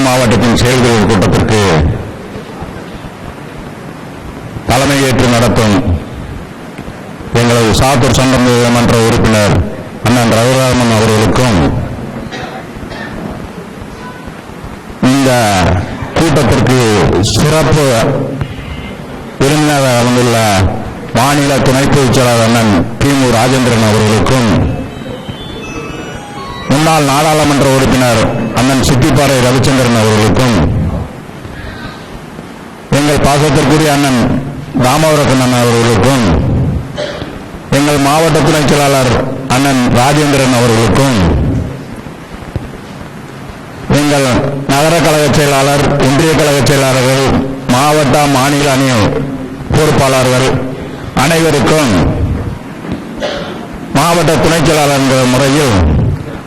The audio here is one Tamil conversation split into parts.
மாவட்டத்தின் செயல்குழு கூட்டத்திற்கு தலைமையேற்று நடத்தும் எங்களது சாத்தூர் சட்டமன்ற உறுப்பினர் அண்ணன் ரகுராமன் அவர்களுக்கும் இந்த கூட்டத்திற்கு சிறப்பு விருந்தினராக வந்துள்ள மாநில துணை பொதுச் செயலாளர் அண்ணன் கிமு ராஜேந்திரன் அவர்களுக்கும் முன்னாள் நாடாளுமன்ற உறுப்பினர் அண்ணன் சித்திப்பாறை ரவிச்சந்திரன் அவர்களுக்கும் எங்கள் பாசத்திற்குரிய அண்ணன் ராமவரக்கண்ணன் அவர்களுக்கும் எங்கள் மாவட்ட துணை செயலாளர் அண்ணன் ராஜேந்திரன் அவர்களுக்கும் எங்கள் நகர கழக செயலாளர் ஒன்றிய கழக செயலாளர்கள் மாவட்ட மாநில அணி பொறுப்பாளர்கள் அனைவருக்கும் மாவட்ட துணை செயலாளர் என்ற முறையில்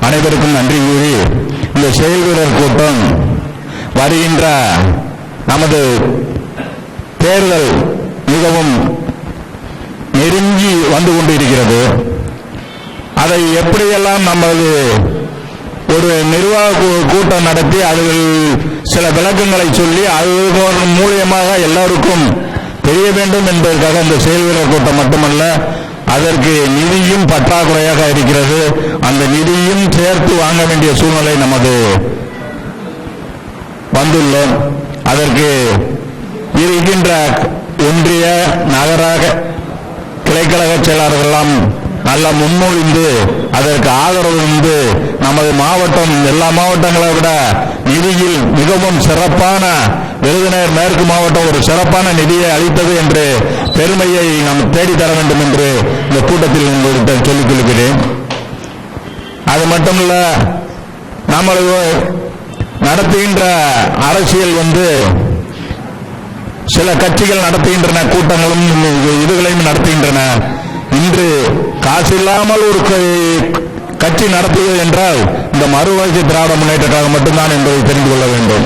அனைவருக்கும் நன்றி கூறி இந்த செயல் வீரர் கூட்டம் வருகின்ற நமது தேர்தல் மிகவும் நெருங்கி வந்து கொண்டிருக்கிறது. அதை எப்படியெல்லாம் நமது ஒரு நிர்வாக கூட்டம் நடத்தி அதில் சில விளக்கங்களை சொல்லி அது மூலியமாக எல்லாருக்கும் தெரிய வேண்டும் என்பதற்காக இந்த செயல் வீரர் கூட்டம் மட்டுமல்ல, அதற்கு நிதியும் பற்றாக்குறையாக இருக்கிறது. அந்த நிதியும் சேர்த்து வாங்க வேண்டிய சூழ்நிலை நமது வந்துள்ளோம். அதற்கு இருக்கின்ற ஒன்றிய நகர கிளைக்கழக செயலாளர்களெல்லாம் நல்ல முன்மொழிந்து அதற்கு ஆதரவு இருந்து நமது மாவட்டம் எல்லா மாவட்டங்களை விட நிதியில் மிகவும் சிறப்பான விருதுநகர் மேற்கு மாவட்டம் ஒரு சிறப்பான நிதியை அளித்தது என்று பெருமையை நாம் தேடித்தர வேண்டும் என்று இந்த கூட்டத்தில் உங்களுக்கு சொல்லிக் கொள்கிறேன். அது மட்டுமல்ல, நம்மளது நடத்துகின்ற அரசியல் சில கட்சிகள் நடத்துகின்றன, கூட்டங்களும் இதுகளையும் நடத்துகின்றன. இன்று காசு இல்லாமல் ஒரு கட்சி நடத்துவது என்றால் இந்த மறுவளர்ச்சி திராவிட முன்னேற்ற கழகம் மட்டும்தான் என்பதை தெரிந்து கொள்ள வேண்டும்.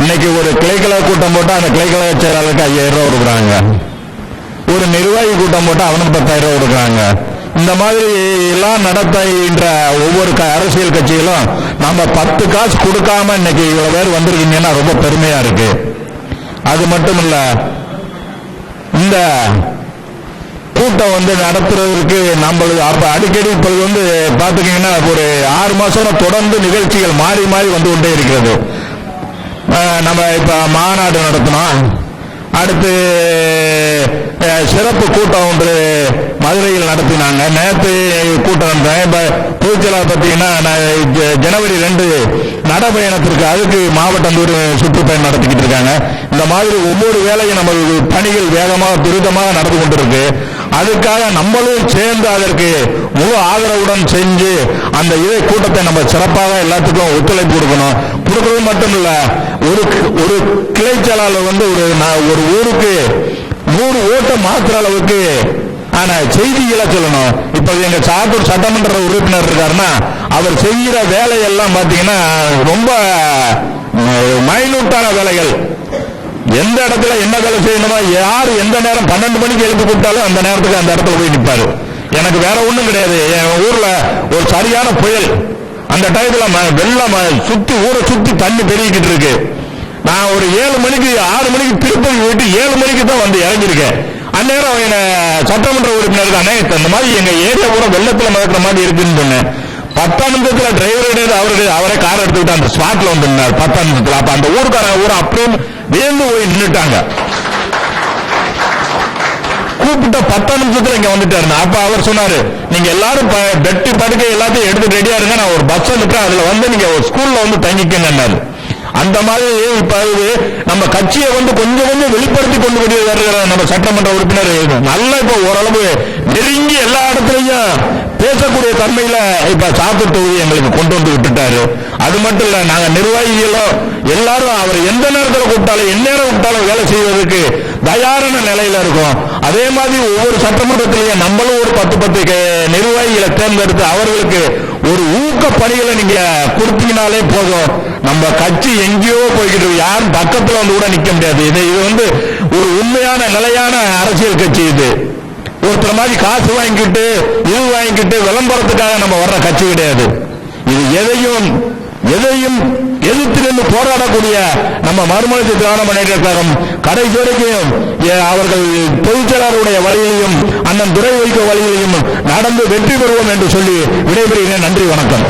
இன்னைக்கு ஒரு கிளைக்கழக கூட்டம் போட்டால் அந்த கிளைக்கழக செயலாளருக்கு 5000 ரூபாய் கொடுக்குறாங்க. ஒரு நிர்வாகி கூட்டம் போட்டால் அவனுக்கு 10,000 ரூபாய் கொடுக்குறாங்க. இந்த மாதிரி எல்லாம் நடத்துகின்ற ஒவ்வொரு அரசியல் கட்சிகளும் நம்ம 10 காசு கொடுக்காம இன்னைக்கு இவ்வளவு பேர் வந்திருக்கீங்கன்னா ரொம்ப பெருமையா இருக்கு. அது மட்டும் இல்ல, இந்த கூட்டம் நடத்துறதுக்கு நம்மளுக்கு அடிக்கடி இப்பொழுது பாத்துக்கீங்கன்னா ஒரு 6 மாசம் தொடர்ந்து நிகழ்ச்சிகள் மாறி மாறி வந்து கொண்டே இருக்கிறது. நம்ம இப்ப மாநாடு நடத்தினோம், அடுத்து சிறப்பு கூட்டம் ஒன்று மதுரையில் நடத்தினாங்க, நேற்று கூட்டம் நடத்தினேன். பொதுச்செயலாளர் பார்த்தீங்கன்னா ஜனவரி 2 நடைபயணத்திற்கு அதுக்கு மாவட்டம் சுற்றுப்பயணம் நடத்திக்கிட்டு இருக்காங்க. இந்த மாதிரி ஒவ்வொரு வேலையும் நம்ம பணிகள் வேகமாக துரிதமாக நடந்து கொண்டிருக்கு. அதுக்காக நம்மளும் சேர்ந்து அதற்கு முழு ஆதரவுடன் செஞ்சு அந்த கூட்டத்தை நம்ம சிறப்பாக எல்லாத்துக்கும் ஒத்துழைப்பு கொடுக்கணும். கொடுக்கிறது மட்டும் இல்ல, ஒரு கிளை செயலாளர் ஒரு ஊருக்கு 100 ஓட்டை மாத்திர அளவுக்கு ஆனா செய்திகளை சொல்லணும். இப்ப எங்க சாத்தூர் சட்டமன்ற உறுப்பினர் இருக்காருன்னா அவர் செய்கிற வேலையெல்லாம் பாத்தீங்கன்னா ரொம்ப மைனூட்டான வேலைகள். எந்த இடத்துல என்ன வேலை செய்யணுமோ, யார் எந்த நேரம் 12 மணிக்கு எழுப்பி கூப்பிட்டாலும் அந்த நேரத்துக்கு அந்த இடத்துல போய் நிற்பாரு. எனக்கு வேற ஒண்ணும் கிடையாது. என் ஊர்ல ஒரு சரியான புயல், அந்த டயத்துல வெள்ளம் ஊரை சுத்தி தண்ணி பெருகிக்கிட்டு இருக்கு. நான் ஒரு 7 மணிக்கு 6 மணிக்கு திருப்பதி போயிட்டு 7 மணிக்கு தான் வந்து இறங்கியிருக்கேன். அந்நேரம் என்ன சட்டமன்ற உறுப்பினர் தானே, இந்த மாதிரி எங்க ஏரியா கூட வெள்ளத்துல மறக்கிற மாதிரி இருக்குன்னு சொன்னேன். 10 நிமிஷத்துல டிரைவர் அவரே கார் எடுத்துக்கிட்டு அந்த ஸ்பாட்ல வந்து 10 நிமிஷத்துல. அப்ப அந்த ஊரை அப்படியே வேந்து போய் நின்றுட்டாங்க. கூப்பிட்ட 10 நிமிஷத்துல இங்க வந்துட்டாரு. அப்ப அவர் சொன்னாரு, நீங்க எல்லாரும் பெட்டி படுக்கை எல்லாத்தையும் எடுத்து ரெடியா இருங்க, நான் ஒரு பஸ் அனுப்புறேன், அதுல நீங்க ஒரு ஸ்கூல்ல தங்கிக்கங்க. அந்த மாதிரி இப்ப நம்ம கட்சியை கொஞ்சம் கொஞ்சம் வெளிப்படுத்தி கொண்டு வருகிற நம்ம சட்டமன்ற உறுப்பினர் நல்லா இப்ப ஓரளவு நெருங்கி எல்லா இடத்துலையும் பேசக்கூடிய தன்மையில இப்ப சாத்தூர் தொகுதி எங்களுக்கு கொண்டு வந்து விட்டுட்டாரு. அது மட்டும் இல்ல, நாங்க நிர்வாகிகளும் எல்லாரும் அவர் எந்த நேரத்தில் கூப்பிட்டாலும் எந்நேரம் கூப்பிட்டாலும் வேலை செய்வதற்கு தயாரான நிலையில இருக்கும். அதே மாதிரி ஒவ்வொரு சட்டமன்றத்திலையும் நம்மளும் ஒரு 10 நிர்வாகிகளை தேர்ந்தெடுத்து அவர்களுக்கு ஒரு ஊக்க பணிகளை நீங்க கொடுத்தீங்கனாலே போதும். நம்ம கட்சி எங்கேயோ போய்கிட்டு யாரும் பக்கத்துல கூட நிக்க முடியாது. இது ஒரு உண்மையான நிலையான அரசியல் கட்சி. இது ஒருத்தர் மாதிரி காசு வாங்கிட்டு விளம்பரத்துக்காக நம்ம வர்ற கட்சி கிடையாது. இது எதையும் எதையும் எதிர்த்து நின்று போராடக்கூடிய நம்ம மறுமலர்ச்சி திராவிட முன்னேற்ற கழகம் கடைசி வரைக்கும் அவர்கள் பொதுச்செயலாளருடைய வழியிலையும் அண்ணன் துரை வைக்க வழியிலையும் நடந்து வெற்றி பெறுவோம் என்று சொல்லி விடைபெறுகிறேன். நன்றி, வணக்கம்.